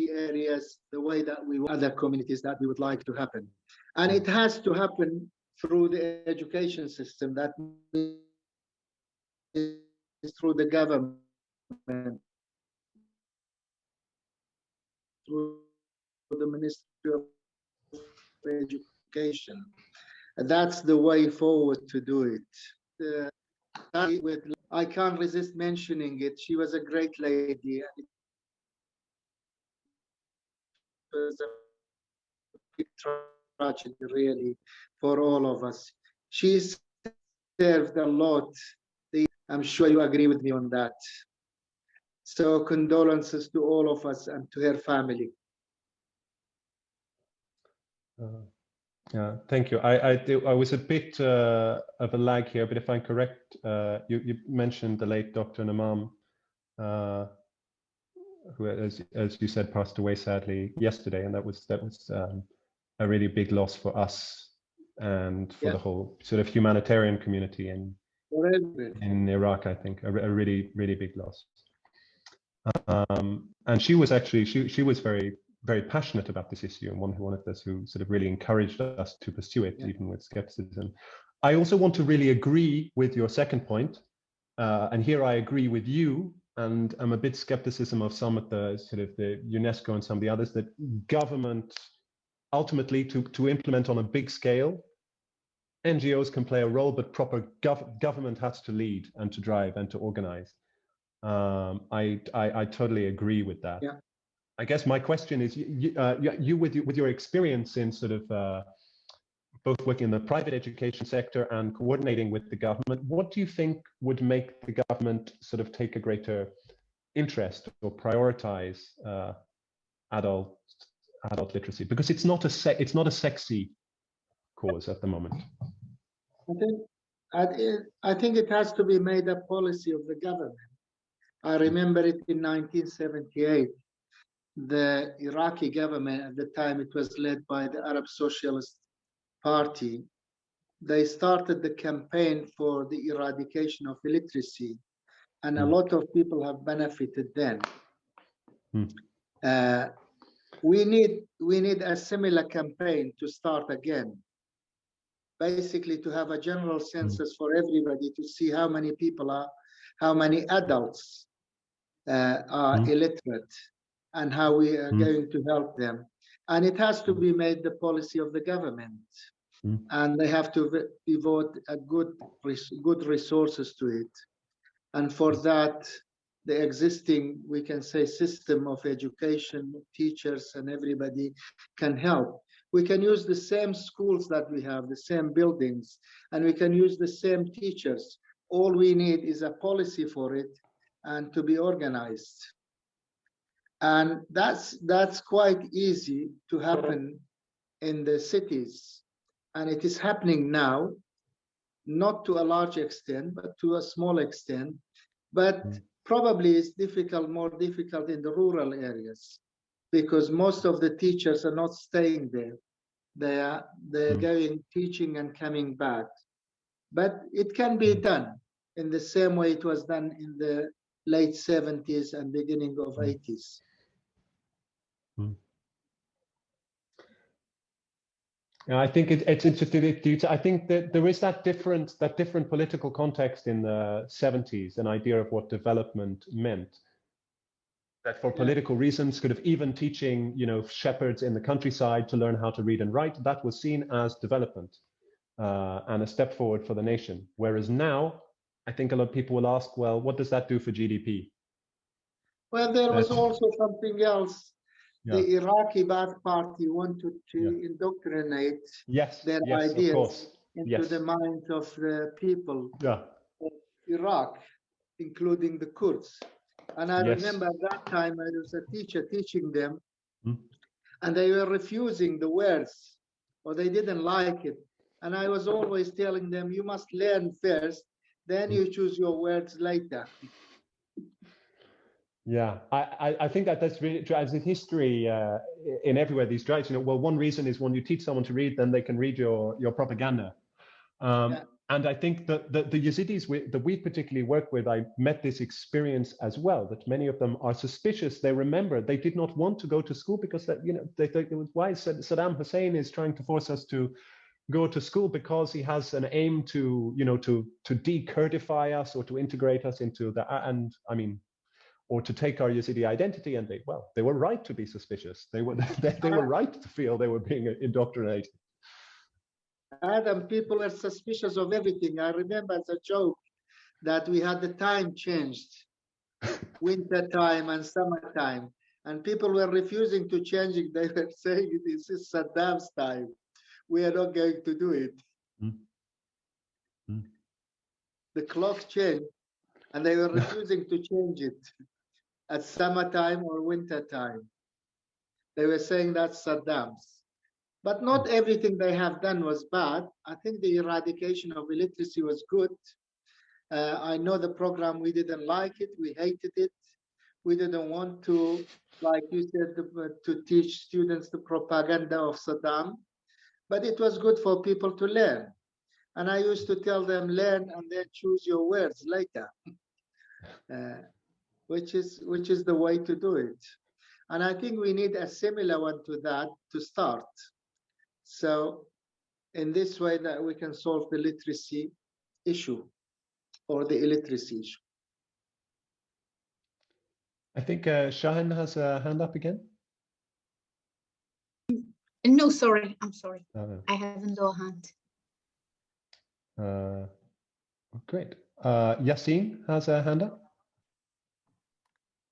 areas the way that we want other communities that we would like to happen. And it has to happen through the education system, that is through the government, through the Ministry of Education. That's the way forward to do it. I can't resist mentioning it. She was a great lady. It was a big tragedy, really, for all of us. She served a lot. I'm sure you agree with me on that. So condolences to all of us and to her family. Yeah, thank you. I was a bit of a lag here, but if I'm correct, you mentioned the late Dr. Namam, who, as you said, passed away sadly yesterday, and that was a really big loss for us and for the whole sort of humanitarian community in Iraq. I think a really big loss. And she was actually she was very passionate about this issue, and one of us who sort of really encouraged us to pursue it, even with skepticism. I also want to really agree with your second point, and here I agree with you, and I'm a bit skepticism of some of the sort of the UNESCO and some of the others, that government ultimately to implement on a big scale, NGOs can play a role, but proper government has to lead and to drive and to organize. I totally agree with that. Yeah. I guess my question is, you with your experience in sort of both working in the private education sector and coordinating with the government, what do you think would make the government sort of take a greater interest or prioritize adult literacy? Because it's not a sexy cause at the moment. I think it has to be made a policy of the government. I remember it in 1978. The Iraqi government at the time, it was led by the Arab Socialist Party. They started the campaign for the eradication of illiteracy, and a lot of people have benefited then. We need a similar campaign to start again. Basically, to have a general census for everybody to see how many people are, how many adults are illiterate, and how we are going to help them. And it has to be made the policy of the government. And they have to devote a good resources to it. And for that, the existing, we can say, system of education, teachers and everybody can help. We can use the same schools that we have, the same buildings, and we can use the same teachers. All we need is a policy for it and to be organized. And that's quite easy to happen in the cities. And it is happening now, not to a large extent, but to a small extent. But probably it's difficult, more difficult in the rural areas, because most of the teachers are not staying there. They're going teaching and coming back. But it can be done in the same way it was done in the late 70s and beginning of 80s. Yeah, I think it's interesting. I think that there is that different political context in the 70s, an idea of what development meant. That for political reasons, could have even teaching, shepherds in the countryside to learn how to read and write, that was seen as development and a step forward for the nation. Whereas now, I think a lot of people will ask, well, what does that do for GDP? Well, there was also something else. Yeah. The Iraqi Ba'ath Party wanted to indoctrinate their ideas into the minds of the people of Iraq, including the Kurds. And I remember at that time I was a teacher teaching them, and they were refusing the words, or they didn't like it. And I was always telling them, you must learn first, then you choose your words later. Yeah, I think that really drives in history in everywhere these drives. Well, one reason is when you teach someone to read, then they can read your propaganda. And I think that the Yazidis that we particularly work with, I met this experience as well, that many of them are suspicious. They remember they did not want to go to school because they thought it was why Saddam Hussein is trying to force us to go to school, because he has an aim to de-Kurdify us or to integrate us into the, and I mean, or to take our Yazidi identity. And they were right to be suspicious. They were right to feel they were being indoctrinated. Adam, people are suspicious of everything. I remember as a joke that we had the time changed, winter time and summertime, and people were refusing to change it. They were saying this is Saddam's time. We are not going to do it. The clock changed, and they were refusing to change it at summertime or winter time. They were saying that's Saddam's. But not everything they have done was bad. I think the eradication of illiteracy was good. I know the program, we didn't like it, we hated it. We didn't want to, like you said, to teach students the propaganda of Saddam. But it was good for people to learn. And I used to tell them, learn and then choose your words later, which is the way to do it. And I think we need a similar one to that to start. So in this way that we can solve the literacy issue or the illiteracy issue. I think Shahin has a hand up again. No, sorry, I'm sorry. I have no hand. Great. Yassine has a hand up.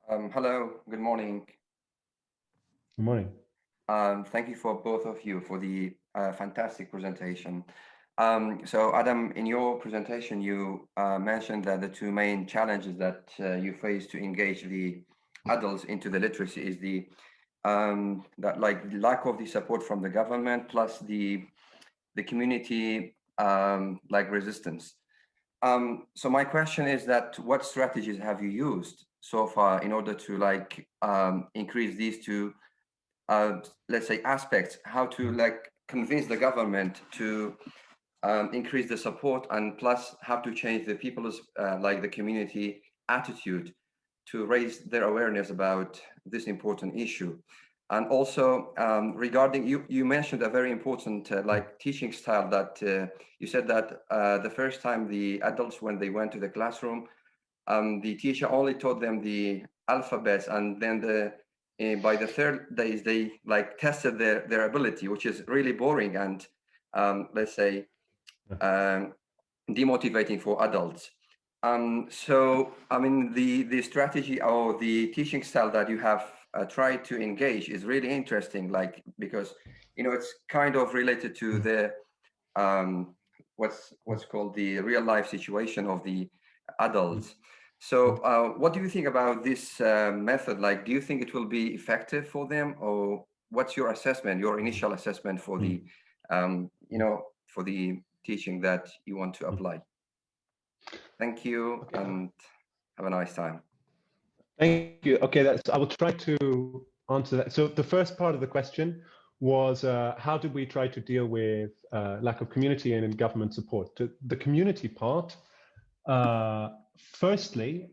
Hello, good morning. Good morning. Thank you for both of you for the fantastic presentation. So Adam, in your presentation, you mentioned that the two main challenges that you face to engage the adults into the literacy is the lack of the support from the government plus the community resistance. So my question is that what strategies have you used so far in order to increase these two let's say aspects, how to convince the government to increase the support, and plus how to change the people's the community attitude to raise their awareness about this important issue. And also regarding you mentioned a very important teaching style that you said that the first time the adults, when they went to the classroom, the teacher only taught them the alphabets, and then by the third days they tested their ability, which is really boring and let's say demotivating for adults. So, I mean, the strategy or the teaching style that you have tried to engage is really interesting, like, because, you know, it's kind of related to the, what's called the real life situation of the adults. So what do you think about this method? Like, do you think it will be effective for them, or what's your assessment, your initial assessment for the, you know, for the teaching that you want to apply? Thank you, and have a nice time. Thank you. Okay, I will try to answer that. So the first part of the question was, how did we try to deal with lack of community and government support? The community part, firstly,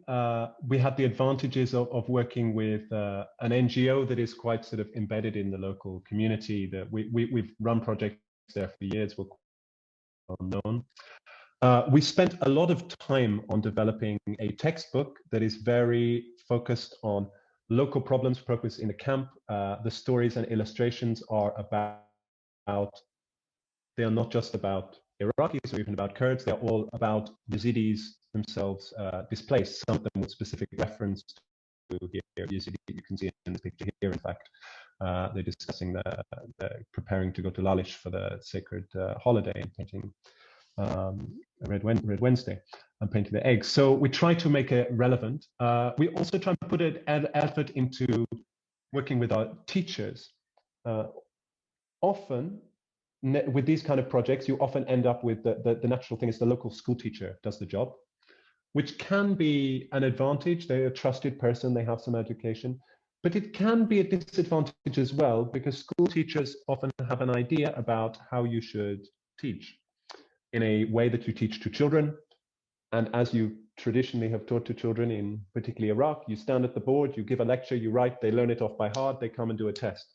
we had the advantages of working with an NGO that is quite sort of embedded in the local community. That we've run projects there for years, we're well known. We spent a lot of time on developing a textbook that is very focused on local problems focused in the camp. The stories and illustrations are they are not just about Iraqis or even about Kurds, they're all about Yazidis themselves displaced, some of them with specific reference to here, Yazidi, you can see in the picture here, in fact. They're discussing preparing to go to Lalish for the sacred holiday and painting Red Wednesday and painting the eggs. So we try to make it relevant. We also try to put an effort into working with our teachers. Often, with these kind of projects, you often end up with the natural thing is the local school teacher does the job, which can be an advantage. They're a trusted person, they have some education, but it can be a disadvantage as well, because school teachers often have an idea about how you should teach in a way that you teach to children. And as you traditionally have taught to children in particularly Iraq, you stand at the board, you give a lecture, you write, they learn it off by heart, they come and do a test.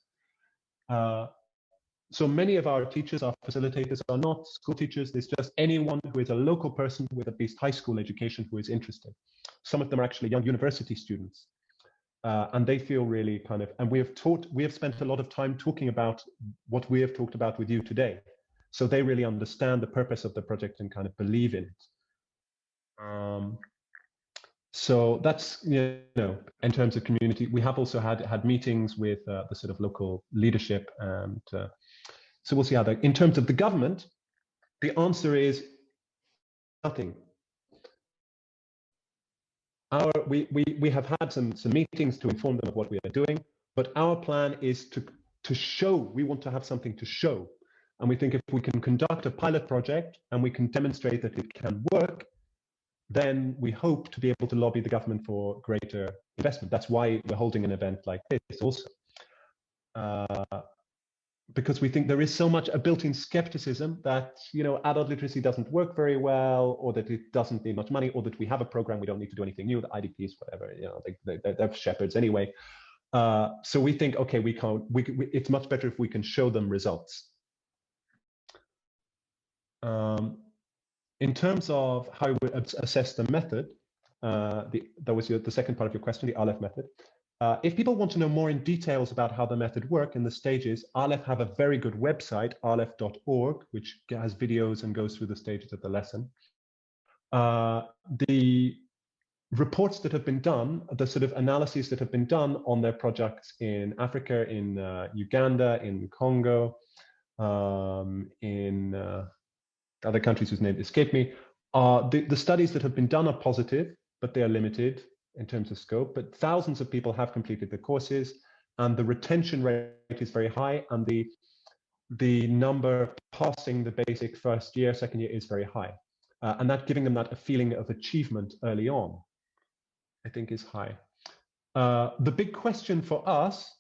So many of our teachers, our facilitators, are not school teachers. There's just anyone who is a local person with at least high school education who is interested. Some of them are actually young university students. And they feel really kind of, and we have spent a lot of time talking about what we have talked about with you today. So they really understand the purpose of the project and kind of believe in it. So that's, you know, in terms of community, we have also had meetings with the sort of local leadership, and so we'll see how that. In terms of the government, the answer is nothing. We have had some meetings to inform them of what we are doing, but our plan is to show. We want to have something to show. And we think if we can conduct a pilot project and we can demonstrate that it can work, then we hope to be able to lobby the government for greater investment. That's why we're holding an event like this also. Because we think there is so much a built-in skepticism that, you know, adult literacy doesn't work very well, or that it doesn't need much money, or that we have a program, we don't need to do anything new, the IDPs, whatever, you know, they're shepherds anyway. So we think, okay, it's much better if we can show them results. In terms of how we assess the method, that was the second part of your question, the ALEF method. If people want to know more in details about how the method works in the stages, ALEF have a very good website, alef.org, which has videos and goes through the stages of the lesson. The reports that have been done, the sort of analyses that have been done on their projects in Africa, in Uganda, in Congo, in other countries whose name escape me, the studies that have been done are positive, but they are limited in terms of scope. But thousands of people have completed the courses, and the retention rate is very high, and the number passing the basic first year, second year is very high. And that giving them a feeling of achievement early on, I think, is high. The big question for us,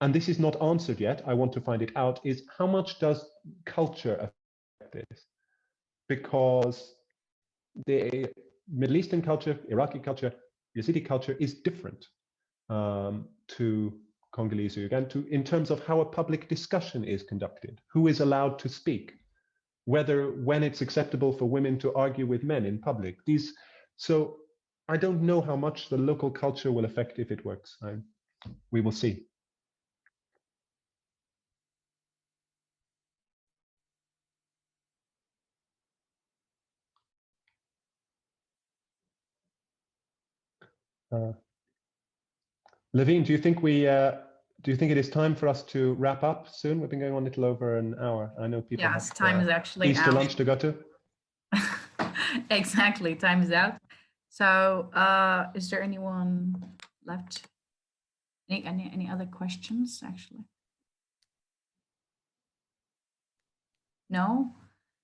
and this is not answered yet, I want to find it out, is how much does culture affect this? Because the Middle Eastern culture, Iraqi culture, Yazidi culture is different to Congolese or Ugandan in terms of how a public discussion is conducted, who is allowed to speak, when it's acceptable for women to argue with men in public. So I don't know how much the local culture will affect if it works. We will see. Laveen, do you think it is time for us to wrap up soon? We've been going on a little over an hour. I know people Yes, have time is actually Easter out. lunch to go to. Exactly, time is out. So is there anyone left? Any other questions, actually? No?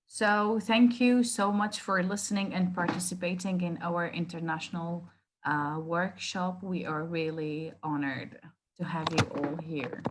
So thank you so much for listening and participating in our international workshop. We are really honored to have you all here.